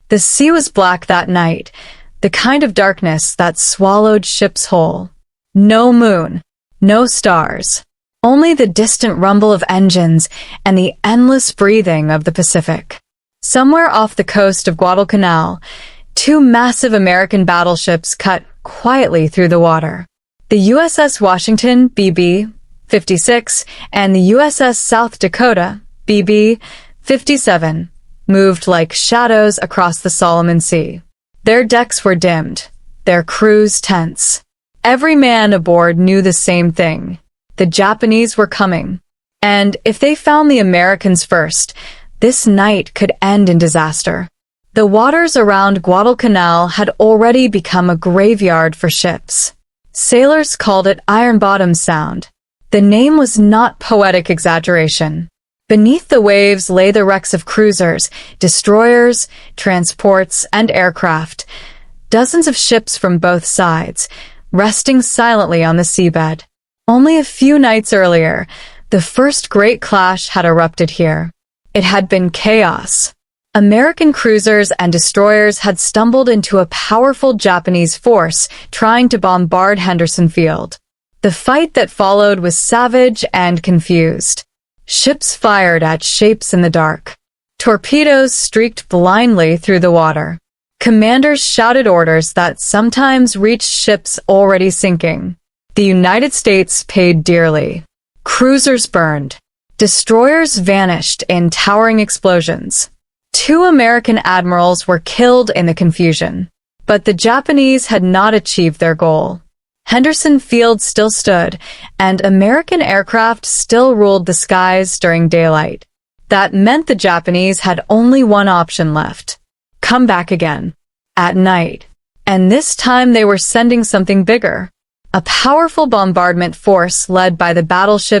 The sea was black that night, the kind of darkness that swallowed ships whole. No moon, no stars, only the distant rumble of engines and the endless breathing of the Pacific. Somewhere off the coast of Guadalcanal, two massive American battleships cut quietly through the water. The USS Washington, BB 56, and the USS South Dakota, BB 57, moved like shadows across the Solomon Sea. Their decks were dimmed, their crews tense. Every man aboard knew the same thing. The Japanese were coming. And if they found the Americans first, this night could end in disaster. The waters around Guadalcanal had already become a graveyard for ships. Sailors called it Ironbottom Sound. The name was not poetic exaggeration. Beneath the waves lay the wrecks of cruisers, destroyers, transports, and aircraft. Dozens of ships from both sides, resting silently on the seabed. Only a few nights earlier, the first great clash had erupted here. It had been chaos. American cruisers and destroyers had stumbled into a powerful Japanese force trying to bombard Henderson Field. The fight that followed was savage and confused. Ships fired at shapes in the dark. Torpedoes streaked blindly through the water. Commanders shouted orders that sometimes reached ships already sinking. The United States paid dearly. Cruisers burned. Destroyers vanished in towering explosions. Two American admirals were killed in the confusion. But the Japanese had not achieved their goal. Henderson Field still stood, and American aircraft still ruled the skies during daylight. That meant the Japanese had only one option left: come back again. At night. And this time they were sending something bigger. A powerful bombardment force led by the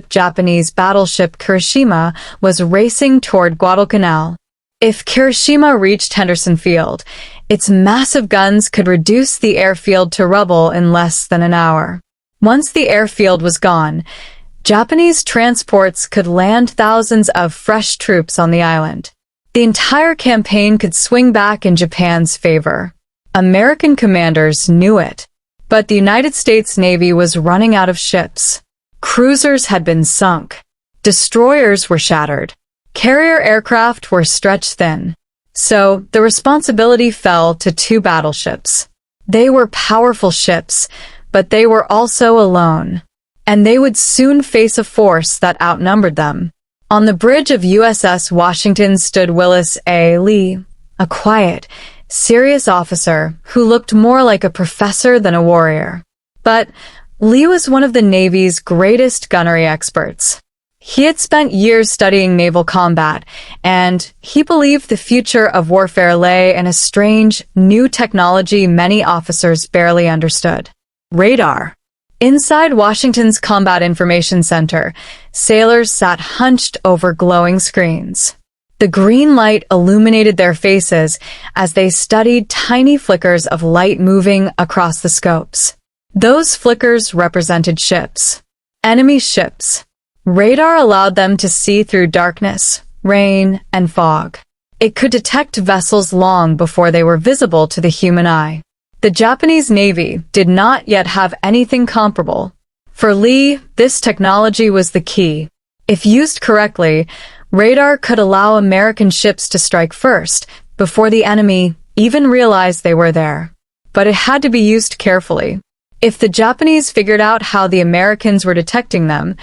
Japanese battleship Kirishima was racing toward Guadalcanal. If Kirishima reached Henderson Field, its massive guns could reduce the airfield to rubble in less than an hour. Once the airfield was gone, Japanese transports could land thousands of fresh troops on the island. The entire campaign could swing back in Japan's favor. American commanders knew it. But the United States Navy was running out of ships. Cruisers had been sunk. Destroyers were shattered. Carrier aircraft were stretched thin. So, the responsibility fell to two battleships. They were powerful ships, but they were also alone. And they would soon face a force that outnumbered them. On the bridge of USS Washington stood Willis A. Lee, a quiet, serious officer who looked more like a professor than a warrior. But Lee was one of the Navy's greatest gunnery experts. He had spent years studying naval combat, and he believed the future of warfare lay in a strange, new technology many officers barely understood: radar. Inside Washington's Combat Information Center, sailors sat hunched over glowing screens. The green light illuminated their faces as they studied tiny flickers of light moving across the scopes. Those flickers represented ships. Enemy ships. Radar allowed them to see through darkness, rain, and fog. It could detect vessels long before they were visible to the human eye. The Japanese Navy did not yet have anything comparable. For Lee, this technology was the key. If used correctly, radar could allow American ships to strike first, before the enemy even realized they were there. But it had to be used carefully. If the Japanese figured out how the Americans were detecting them,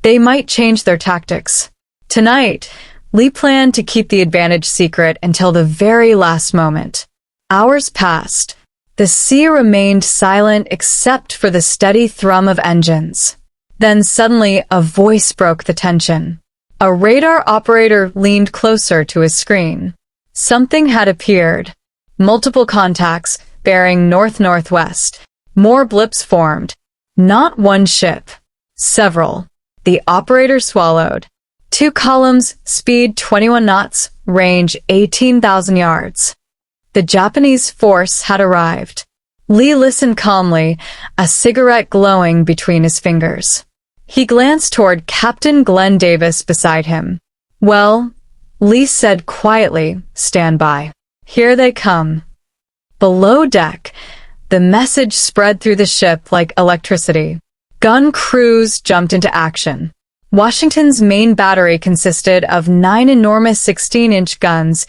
they might change their tactics. Tonight, Lee planned to keep the advantage secret until the very last moment. Hours passed. The sea remained silent except for the steady thrum of engines. Then suddenly a voice broke the tension. A radar operator leaned closer to his screen. Something had appeared. Multiple contacts, bearing north-northwest. More blips formed. Not one ship. Several. The operator swallowed. 2 columns, speed 21 knots, range 18,000 yards. The Japanese force had arrived. Lee listened calmly, a cigarette glowing between his fingers. He glanced toward Captain Glenn Davis beside him. "Well," Lee said quietly, "stand by." Here they come." Below deck, the message spread through the ship like electricity. Gun crews jumped into action. Washington's main battery consisted of 9 enormous 16-inch guns,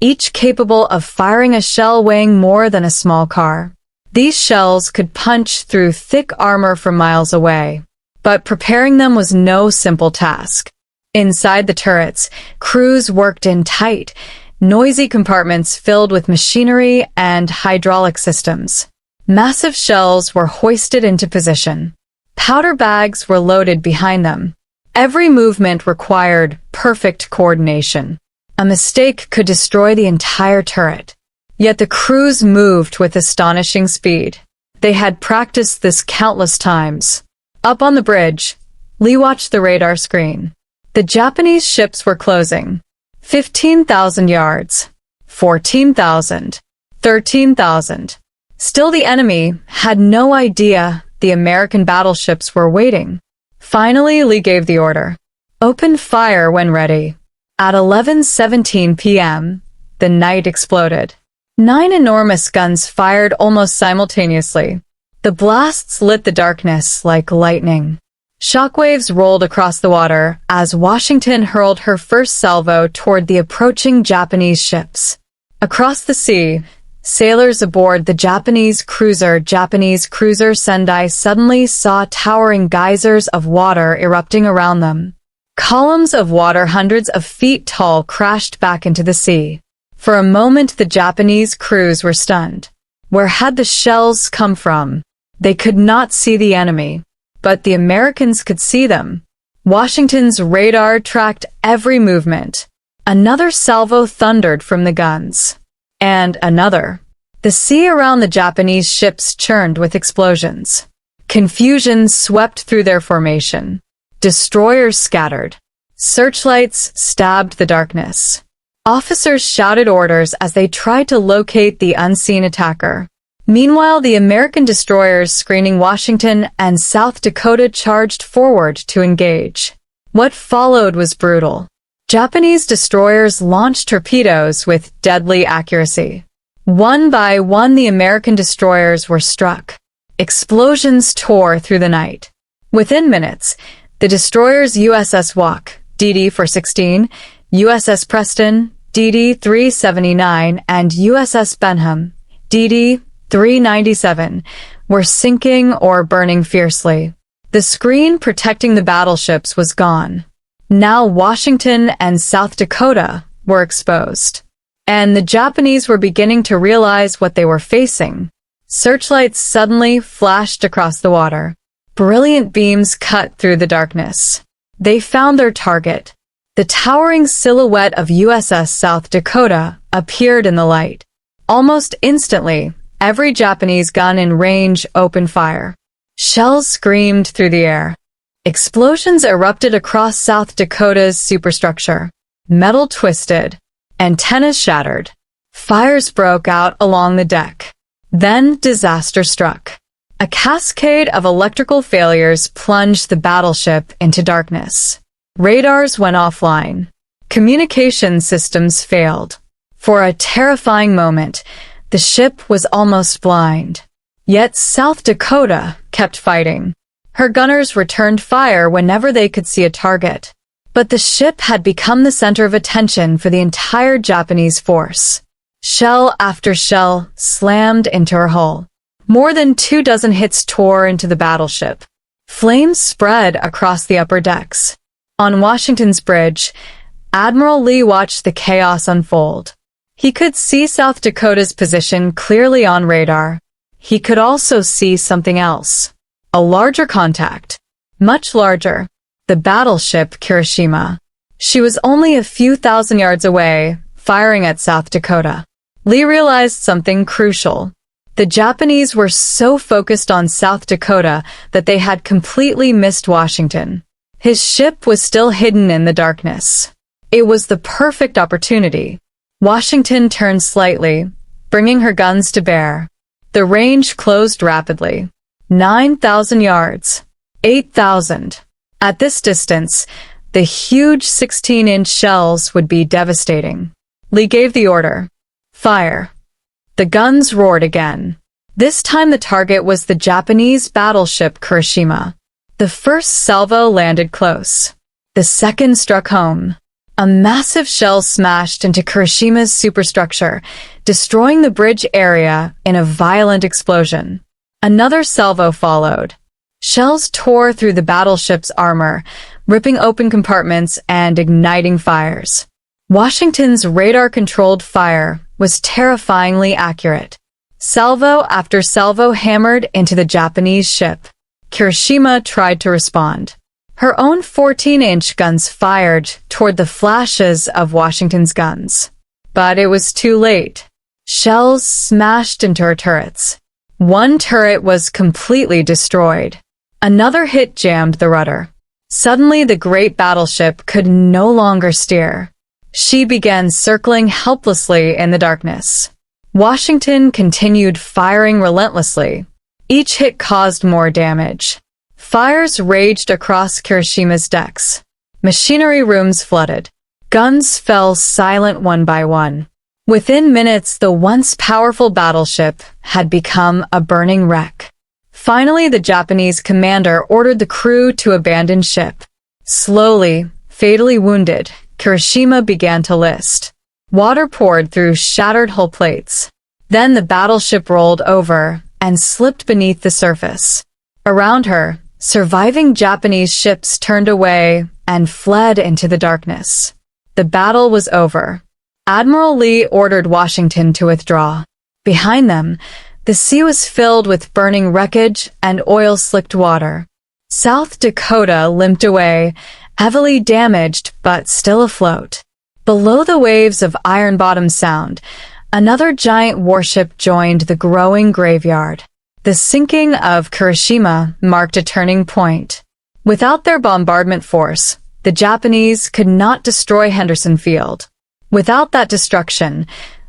each capable of firing a shell weighing more than a small car. These shells could punch through thick armor from miles away. But preparing them was no simple task. Inside the turrets, crews worked in tight, noisy compartments filled with machinery and hydraulic systems. Massive shells were hoisted into position. Powder bags were loaded behind them. Every movement required perfect coordination. A mistake could destroy the entire turret. Yet the crews moved with astonishing speed. They had practiced this countless times. Up on the bridge, Lee watched the radar screen. The Japanese ships were closing. 15,000 yards. 14,000. 13,000. Still, the enemy had no idea the American battleships were waiting. Finally, Lee gave the order. "Open fire when ready." At 11:17 p.m., the night exploded. 9 enormous guns fired almost simultaneously. The blasts lit the darkness like lightning. Shockwaves rolled across the water as Washington hurled her first salvo toward the approaching Japanese ships. Across the sea, sailors aboard the Japanese cruiser Sendai suddenly saw towering geysers of water erupting around them. Columns of water hundreds of feet tall crashed back into the sea. For a moment, the Japanese crews were stunned. Where had the shells come from? They could not see the enemy, but the Americans could see them. Washington's radar tracked every movement. Another salvo thundered from the guns. And another. The sea around the Japanese ships churned with explosions. Confusion swept through their formation. Destroyers scattered. Searchlights stabbed the darkness. Officers shouted orders as they tried to locate the unseen attacker. Meanwhile, the American destroyers screening Washington and South Dakota charged forward to engage. What followed was brutal. Japanese destroyers launched torpedoes with deadly accuracy. One by one, the American destroyers were struck. Explosions tore through the night. Within minutes, the destroyers USS Walk, DD-416, USS Preston, DD-379, and USS Benham, DD-397, were sinking or burning fiercely. The screen protecting the battleships was gone. Now Washington and South Dakota were exposed. And the Japanese were beginning to realize what they were facing. Searchlights suddenly flashed across the water. Brilliant beams cut through the darkness. They found their target. The towering silhouette of USS South Dakota appeared in the light. Almost instantly, every Japanese gun in range opened fire. Shells screamed through the air. Explosions erupted across South Dakota's superstructure. Metal twisted. Antennas shattered. Fires broke out along the deck. Then disaster struck. A cascade of electrical failures plunged the battleship into darkness. Radars went offline. Communication systems failed. For a terrifying moment, the ship was almost blind. Yet South Dakota kept fighting. Her gunners returned fire whenever they could see a target. But the ship had become the center of attention for the entire Japanese force. Shell after shell slammed into her hull. More than 24 hits tore into the battleship. Flames spread across the upper decks. On Washington's bridge, Admiral Lee watched the chaos unfold. He could see South Dakota's position clearly on radar. He could also see something else. A larger contact. Much larger. The battleship Kirishima. She was only a few thousand yards away, firing at South Dakota. Lee realized something crucial. The Japanese were so focused on South Dakota that they had completely missed Washington. His ship was still hidden in the darkness. It was the perfect opportunity. Washington turned slightly, bringing her guns to bear. The range closed rapidly. 9,000 yards. 8,000. At this distance, the huge 16-inch shells would be devastating. Lee gave the order. Fire. The guns roared again. This time the target was the Japanese battleship Kirishima. The first salvo landed close. The second struck home. A massive shell smashed into Kirishima's superstructure, destroying the bridge area in a violent explosion. Another salvo followed. Shells tore through the battleship's armor, ripping open compartments and igniting fires. Washington's radar-controlled fire was terrifyingly accurate. Salvo after salvo hammered into the Japanese ship. Kirishima tried to respond. Her own 14-inch guns fired toward the flashes of Washington's guns. But it was too late. Shells smashed into her turrets. One turret was completely destroyed. Another hit jammed the rudder. Suddenly, the great battleship could no longer steer. She began circling helplessly in the darkness. Washington continued firing relentlessly. Each hit caused more damage. Fires raged across Kirishima's decks. Machinery rooms flooded. Guns fell silent one by one. Within minutes, the once powerful battleship had become a burning wreck. Finally, the Japanese commander ordered the crew to abandon ship. Slowly, fatally wounded, Kirishima began to list. Water poured through shattered hull plates. Then the battleship rolled over and slipped beneath the surface. Around her, surviving Japanese ships turned away and fled into the darkness. The battle was over. Admiral Lee ordered Washington to withdraw. Behind them, the sea was filled with burning wreckage and oil-slicked water. South Dakota limped away, heavily damaged but still afloat. Below the waves of Ironbottom Sound, another giant warship joined the growing graveyard. The sinking of Kirishima marked a turning point. Without their bombardment force, the Japanese could not destroy Henderson Field. Without that destruction,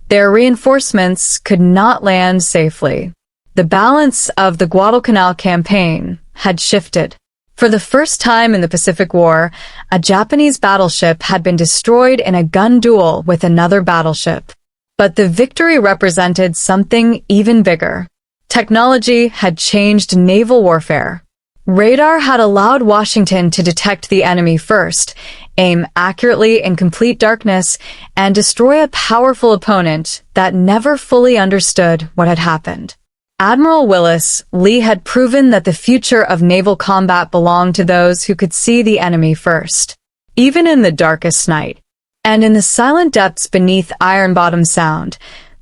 their reinforcements could not land safely. The balance of the Guadalcanal campaign had shifted. For the first time in the Pacific War, a Japanese battleship had been destroyed in a gun duel with another battleship. But the victory represented something even bigger. Technology had changed naval warfare. Radar had allowed Washington to detect the enemy first, aim accurately in complete darkness, and destroy a powerful opponent that never fully understood what had happened. Admiral Willis, Lee had proven that the future of naval combat belonged to those who could see the enemy first, even in the darkest night. And in the silent depths beneath Ironbottom Sound,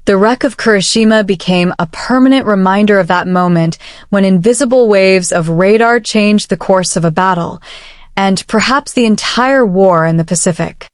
the wreck of Kirishima became a permanent reminder of that moment when invisible waves of radar changed the course of a battle, and perhaps the entire war in the Pacific.